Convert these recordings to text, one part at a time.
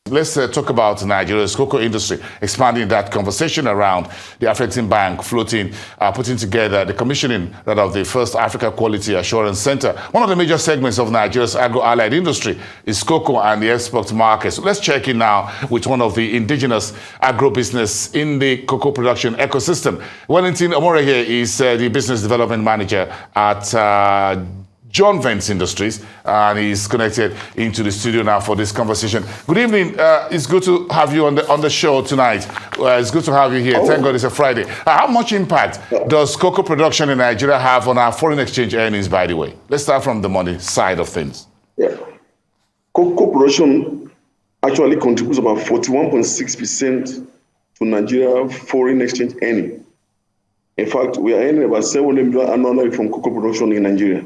Let's talk about Nigeria's cocoa industry, expanding that conversation around the African Bank floating, putting together the commissioning of the first Africa Quality Assurance Center. One of the major segments of Nigeria's agro-allied industry is cocoa and the export market. So let's check in now with one of the indigenous agro-business in the cocoa production ecosystem. Wellington Omoregie is the business development manager at John Vance Industries, and he's connected into the studio now for this conversation. Good evening. It's good to have you on the show tonight. It's good to have you here. Thank God it's a Friday. How much impact does cocoa production in Nigeria have on our foreign exchange earnings, by the way? Let's start from the money side of things. Yeah. Cocoa production actually contributes about 41.6% to Nigeria foreign exchange earning. In fact, we are earning about 700 million annually from cocoa production in Nigeria.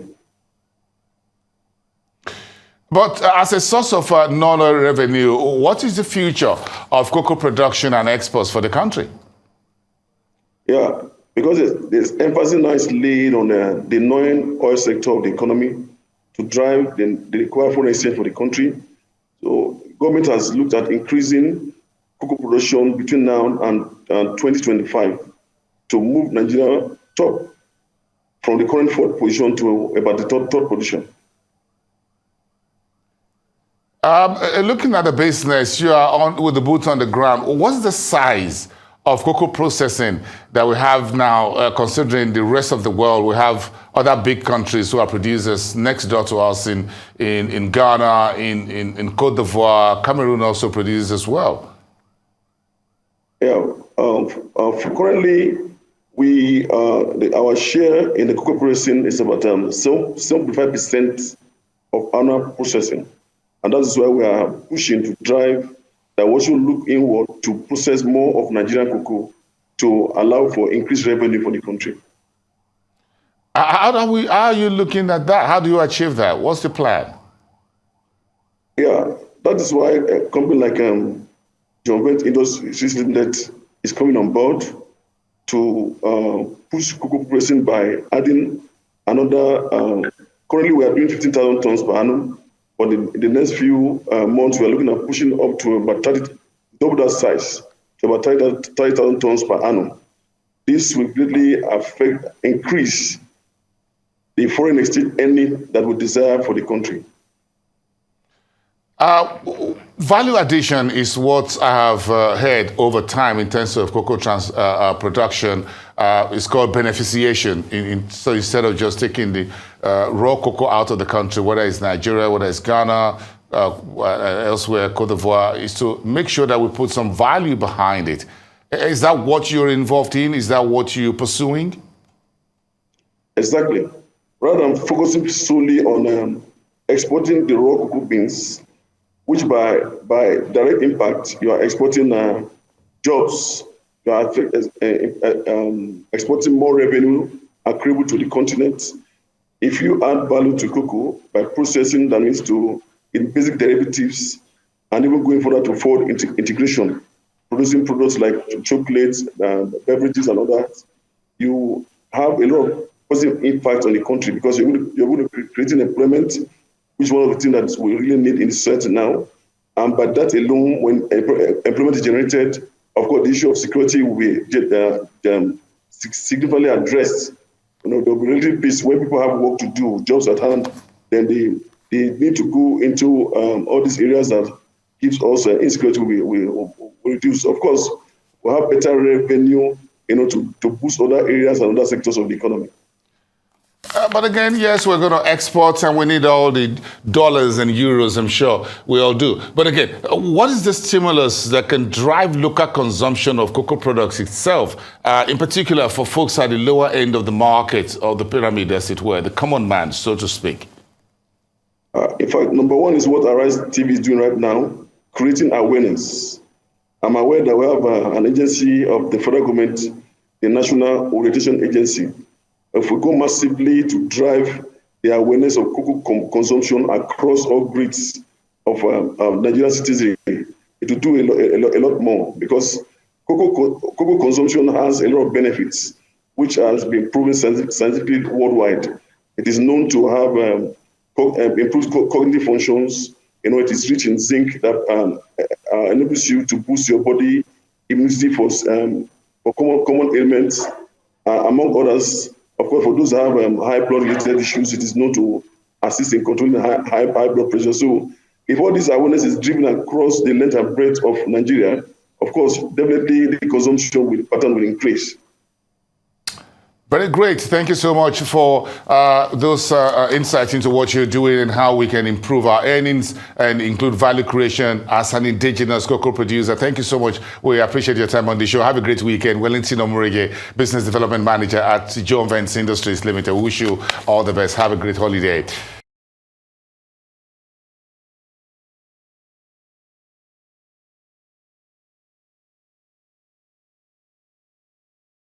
But as a source of non-oil revenue, what is the future of cocoa production and exports for the country? Yeah, because there's emphasis now is laid on the non-oil sector of the economy to drive the required foreign exchange for the country. So government has looked at increasing cocoa production between now and 2025 to move Nigeria top from the current fourth position to about the third position. Looking at the business, you are on with the boots on the ground. What's the size of cocoa processing that we have now, considering the rest of the world? We have other big countries who are producers next door to us in Ghana, in Côte d'Ivoire. Cameroon also produces as well. Yeah, currently, our share in the cocoa processing is about 75% of annual processing. And that is why we are pushing to drive that we should look inward to process more of Nigerian cocoa to allow for increased revenue for the country. How are you looking at that? How do you achieve that? What's the plan? Yeah, that is why a company like John Vance Industries Limited is coming on board to push cocoa processing by adding another. Currently, we are doing 15,000 tons per annum. But in the next few months, we are looking at pushing up to about double that size, to about 30,000 tons per annum. This will greatly increase the foreign exchange earning that we desire for the country. Value addition is what I have heard over time in terms of cocoa production. It's called beneficiation. So instead of just taking the raw cocoa out of the country, whether it's Nigeria, whether it's Ghana, elsewhere, Côte d'Ivoire, is to make sure that we put some value behind it. Is that what you're involved in? Is that what you're pursuing? Exactly. Rather than focusing solely on exporting the raw cocoa beans, which by direct impact, you are exporting jobs, you are exporting more revenue accruable to the continent. If you add value to cocoa by processing, that means in basic derivatives, and even going further to forward integration, producing products like chocolates, beverages, and others, you have a lot of positive impact on the country because you're going to be creating employment, which is one of the things that we really need in society now. And by that alone, when employment is generated, of course, the issue of security will be significantly addressed. There will be relative peace when people have work to do, jobs at hand, then they need to go into all these areas that gives us insecurity will reduce. Of course, we'll have better revenue, to boost other areas and other sectors of the economy. But again, yes, we're going to export and we need all the dollars and euros, I'm sure we all do. But again, what is the stimulus that can drive local consumption of cocoa products itself, in particular for folks at the lower end of the market or the pyramid, as it were, the common man, so to speak? In fact, number one is what Arise TV is doing right now, creating awareness. I'm aware that we have an agency of the federal government, the National Orientation Agency. If we go massively to drive the awareness of cocoa consumption across all grades of Nigerian citizens, it will do a lot more because cocoa consumption has a lot of benefits, which has been proven scientifically worldwide. It is known to have improved cognitive functions. It is rich in zinc that enables you to boost your body immunity for common ailments, among others. Of course, for those who have high blood-related issues, it is known to assist in controlling high blood pressure. So if all this awareness is driven across the length and breadth of Nigeria, of course, definitely the consumption pattern will increase. Very great. Thank you so much for those insights into what you're doing and how we can improve our earnings and include value creation as an indigenous cocoa producer. Thank you so much. We appreciate your time on the show. Have a great weekend. Wellington Omoregie, Business Development Manager at Joe Vance Industries Limited. We wish you all the best. Have a great holiday.